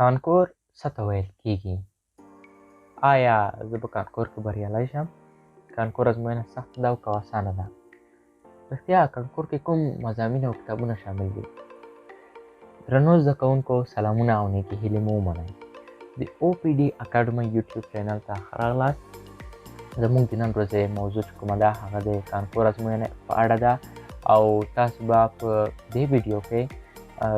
کانکور څه ته ویل کیږي؟ آیا زه په کانکور کې بریالی شم؟ کانکور ازموینه سخته ده او که اسانه ده؟ رښتیا کانکور کې کوم مضامین او کتابونه شامل دي؟ درنو زده کوونکو سلامونه او نیکې هیلې مو ومنئ. د OPD اکاډمۍ یوټیوب چینل ته ښه راغلاست. زموږ د نن ورځې موضوع چې کومه ده هغه د کانکور ازموینې په اړه ده او تاسو به په دې ویډیو کې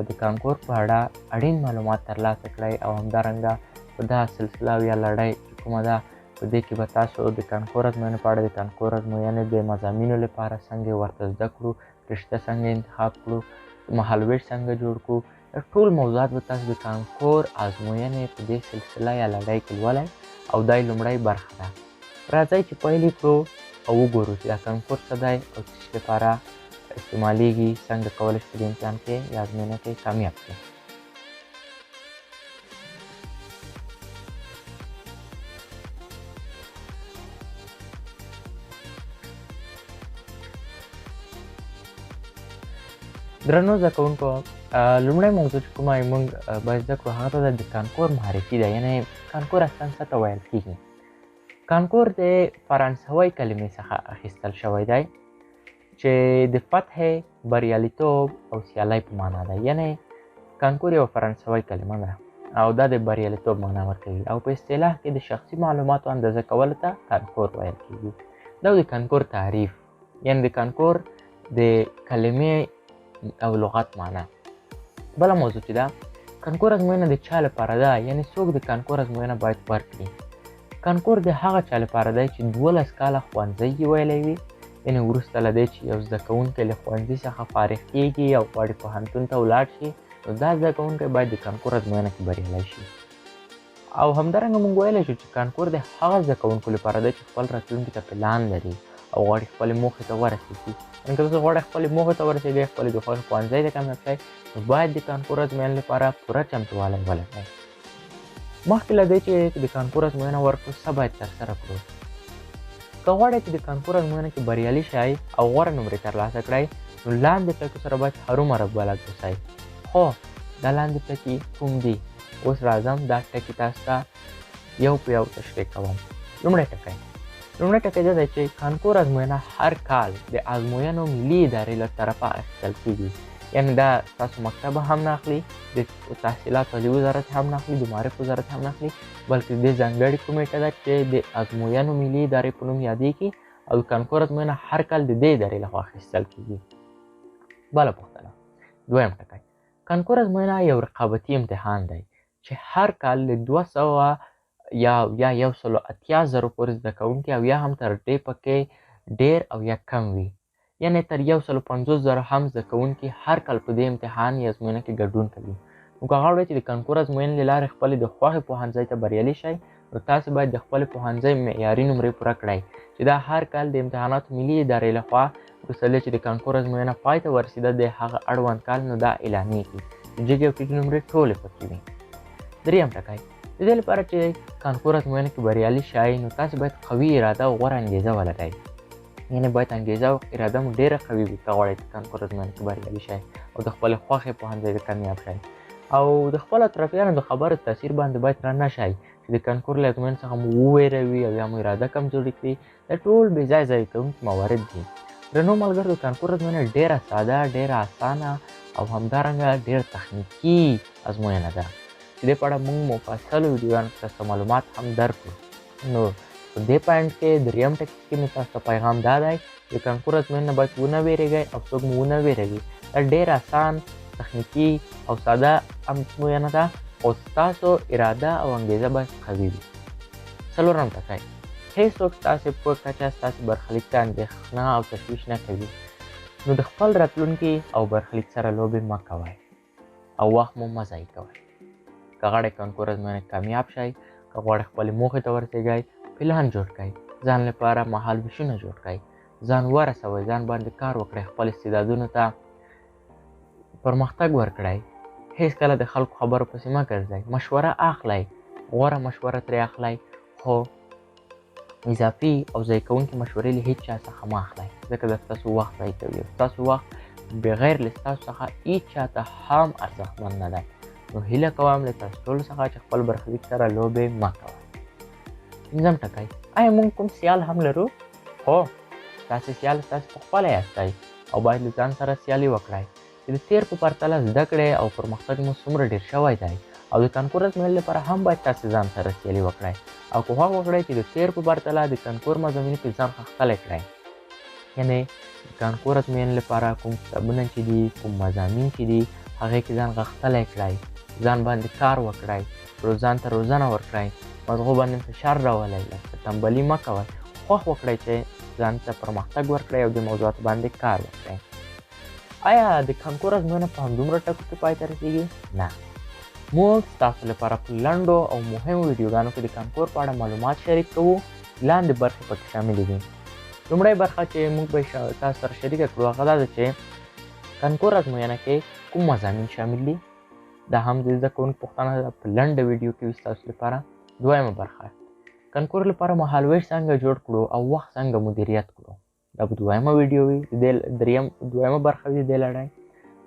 د کانکور په اړه اړین معلومات ترلاسه کړئ او همدارنګه په دا سلسله او یا لړۍ چې کومه ده په دې کې به تاسو د کانکور ازموینې په اړه د کانکور ازموینې د مضامینو لپاره څنګه ورته زده کړو، رشته څنګه انتخاب کړو، مهالویش څنګه جوړ کړو، ټول موضوعات به تاسو د کانکور ازموینې په دې سلسله یا لړۍ کې لولئ او دا یې لومړۍ برخه ده. راځئ چې پیل یې کړو او وګورو چې دا کانکور څه دی او څه شي لپاره استعمالیږي، څنګه کولی شو د امتحان کې یا ازموینه کې کامیاب شئ. درنو زده کوونکو لومړی موضوع چې کومه یې موږ باید زده کړو هغه ته د کانکور معرفي ده، یعنې کانکور اصلا څه ته ویل کیږي. کانکور د فرانسوي کلمې څخه اخیستل شوی دی چې د فتح، بریالیتوب او سیالۍ په معنا ده. یعنې کانکور یوه فرانسوي کلمه ده او دا د بریالیتوب معنا ورکوي او په اصطلاح کې د شخصي معلوماتو اندازه کولو ته کانکور ویل کیږي. دا د کانکور تعریف، یعنې د کانکور د کلمې او لغت معنا. بله موضوع چې ده کانکور ازموینه د چا لپاره ده، یعنې څوک د کانکور ازموینه باید ورکړي. کانکور د هغه چا لپاره دی چې 12 کاله ښوونځی یې ویلی وي، یعنې وروسته له دې چې یو زده کوونکی له ښوونځي څخه فارغ کیږي او غواړي پوهنتون ته ولاړ شي، نو دا زده کوونکی باید د کانکور ازموینه کې بریالی شي. او همدارنګه موږ ویلی شو چې کانکور د هغه زده کوونکو لپاره دی چې خپل راتلونکي ته پلان لري او غواړي خپلې موخې ته ورسېږي. یعنې که تاسو غواړئ خپلې موخې ته ورسېږئ، خپلې د خوښې ښوونځی ته کامیاب شئ، نو باید د کانکور ازموینې لپاره پوره چمتووالی ولرئ. مخکې له دې چې د کانکور ازموینه ورکړو څه باید ترسره کړو؟ که غواړئ چې د کانکور ازموینه کې بریالي شئ او غوره نمرې ترلاسه کړئ، نو لاندې ټکو سره باید هرومرو بلد اوسئ. خو دا لاندې ټکي کوم دي؟ اوس راځم دا ټکي تاسو ته یو په یو تشریح کوم. لومړی ټکی دا دی چې کانکور ازموینه هر کال د ازموینو ملي ادارې له طرفه اخیستل کیږي. یعنې دا ستاسو مکتب هم نه اخلي، د تحصیلاتو عالي وزارت هم نه اخلي، د معارف وزارت هم نه اخلي، بلکې د ځانګړې کومیټه ده چې د ازموینو ملي ادارې په نوم یادېږي او د کانکور ازموینه هر کال د دې ادارې لخوا اخیستل کیږي. بله پوښتنه، دویم ټکی، کانکور ازموینه یو رقابتي امتحان دی چې هر کال له 200 یا 180,000 پورې زده کوونکي او یا هم تر دې پکې ډېر او یا کم وي، یعنې تر 150,000 هم زده کوونکي هر کال په دې امتحان یا ازموینه کې ګډون کوي. نو که غواړئ چې د کانکور ازموینې له لارې خپلې د خوښې پوهنځي ته بریالي شئ، نو تاسو باید د خپلې پوهنځي معیاري نمرې پوره کړئ چې دا هر کال د امتحاناتو ملي ادارې لخوا وروسته له چې د کانکور ازموینه پای ته ورسېده د هغه اړوند کال نو دا اعلانېږي چې جګې او ټیټې نمرې ټولې پکې وي. دریم ټکی، د دې لپاره چې کانکور ازموینه کې بریالي شئ، نو تاسو باید قوي اراده او غوره انګیزه ولرئ. یعنې باید انګیزه او اراده مو ډېره قوي وي که غواړئ چې کانکور ازموینه کې بریالي شئ او د خپلې خوښې پوهنځي ته کامیاب شئ. او د خپلو اطرافیانو د خبرو تاثیر باندې باید رانه شئ چې د کانکور له ازموینې څخه مو وویروي او یا مو اراده کمزوري کړي. دا ټول بې ځایه ضایع کوونکي موارد دي. درنو ملګرو، د کانکور ازموینه ډېره ساده، ډېره اسانه او همدارنګه ډېره تخنیکي ازموینه ده چې دې په اړه موږ مفصلو ویډیوګانو کې تاسو ته معلومات هم درکړو. نو په دې پوینټ کې دریم ټکي کې مې تاسو ته پیغام دا دی چې کانکور ازموینې نه باید ونه ویرېږئ او څوک مو ونه ویروي. دا ډېر اسان، تخنیکي او ساده ازموینه ده، خو ستاسو اراده او انګیزه باید قوي وي. څلورم ټکی، هېڅوک ستاسې په کچه ستاسې برخلیک ته اندېښنه او تشویش نه کوي. نو د خپل راتلونکي او برخلیک سره لوبې مه کوئ او وخت مو مه ضایع کوئ. که غواړئ کانکور ازموینه کامیاب شئ، که غواړئ خپلې موخې ته ورسېږئ، پلان جوړ کړئ، ځان لپاره مهالویشونه جوړ کړئ، ځان ورسوئ، ځان باندې کار وکړئ، خپل استعدادونو ته پرمختګ ورکړئ. هېڅکله د خلکو خبرو پسې مه ګرځئ، مشوره اخلئ، غوره مشوره ترې اخلئ، خو اضافي او ضایع کوونکې مشورې له هېڅ چا څخه مه اخلئ، ځکه دا ستاسو وخت ضایع کوي او ستاسو وخت بغیر له ستاسو څخه هېڅ چا ته هم ارزښتمن نه دی. نو هیله کوم له تاسو ټولو څخه چې خپل برخلیک سره لوبې مه کوئ. 5م ټکی: آیا موږ کوم سیال هم لرو؟ هو، ستاسې سیال ستاسې پخپله یاستئ او باید له ځان سره سیالي وکړئ چې د تېر په پرتله زده کړې او پرمختګ مو څومره ډېر شوی دی، او د کانکور ازموینې لپاره هم باید تاسې ځان سره سیالي وکړئ او کوښښ وکړئ چې د تېر په پرتله د کانکور مضامینو کې ځان ښکلی کړئ. یعنې د کانکور ازموینې لپاره کوم کتابونه چې دي، کوم مضامین چې دي، هغې کې ځان غښتلی کړئ، ځان باندې کار وکړئ، ځان ته روزنه ورکړئ، مغزو باندې فشار راولئ، لکه تنبلي مه کوئ. کوښښ وکړئ چې ځان ته پرمختګ ورکړئ او د موضوعاتو باندې کار وکړئ. آیا د کانکور ازموینه په همدومره ټکو کې پای ته رسېږي؟ نه. موږ ستاسو لپاره په لنډو او مهمو ویډیوګانو کې د کانکور په اړه معلومات شریک کوو. لاندې برخې پکې شاملې دي. لومړی برخه چې موږ به تاسو سره شریکه کړو هغه دا ده چې کانکور ازموینه کې کوم مضامین شامل دي. دا هم د زده کوونکو پوښتنه ده، په لنډه ویډیو کې وي ستاسو لپاره. دویمه برخه: کانکور لپاره مهالویش څنګه جوړ کړو او وخت څنګه مدیریت کړو. دا به دویمه ویډیو وي، دویمه برخه وي د دې لړۍ.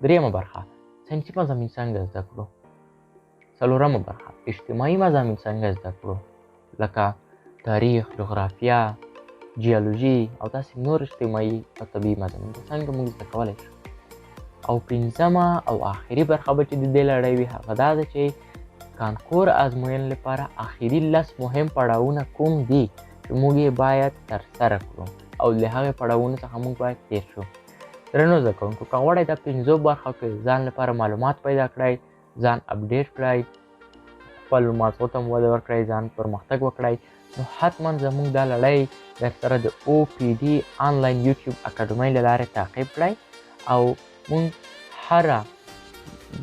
دریمه برخه: ساینسي مضامین څنګه زده کړو. څلورمه برخه: اجتماعي مضامین څنګه زده کړو، لکه تاریخ، جغرافیه، جیولوژي او داسې نور اجتماعي او طبیعي مضامین څنګه موږ زده کولی شو. او 5مه او آخري برخه به چې د دې لړۍ وي هغه دا ده چې کانکور ازموینې لپاره آخري 10 مهم پړاوونه کوم دي چې موږ یې باید ترسره کړو او له هغې پړاوونو څخه موږ باید تېر شو. درنو زده کوونکو، که غواړئ دا 5 برخو کې ځان لپاره معلومات پیدا کړئ، ځان اپډیټ کړئ، خپل مغزو ته وده ورکړئ، ځان پرمختګ وکړئ، نو حتما زموږ دا لړۍ درسره د OPD آنلاین یوټیوب اکاډمۍ له لارې تعقیب کړئ او موږ هره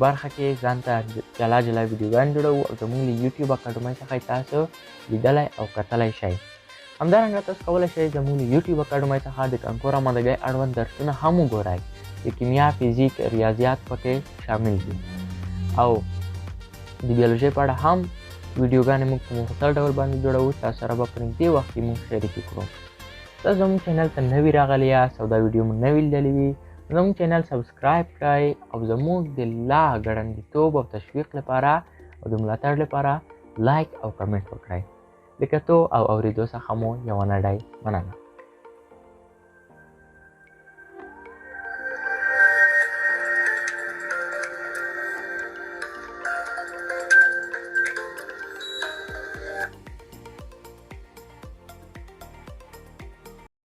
برخه کې ځان ته جلا جلا ویډیوګانې جوړوو او زموږ له یوټیوب اکاډمۍ څخه یې تاسو لیدلی او کتلی شئ. همدارنګه تاسو کولی شئ زموږ له یوټیوب اکاډمۍ څخه د کانکور آمادګۍ اړوند درسونه هم وګورئ. د کیمیا، فزیک، ریاضیات پکې شامل دي او د بیولوژۍ په اړه هم ویډیوګانې موږ په مفصل ډول باندې جوړوو. تاسو سره به په نږدې وخت کې موږ شریکې کړو. تاسو زموږ چینل ته نوي راغلي یاست او دا ویډیو مو نوي لیدلې وي، زموږ چینل سبسکرایب کړئ او زموږ د لا ګړندیتوب او تشویق لپاره او د ملاتړ لپاره لایک او کمنټ وکړئ. د کتو او اورېدو څخه مو یوه نړۍ مننه.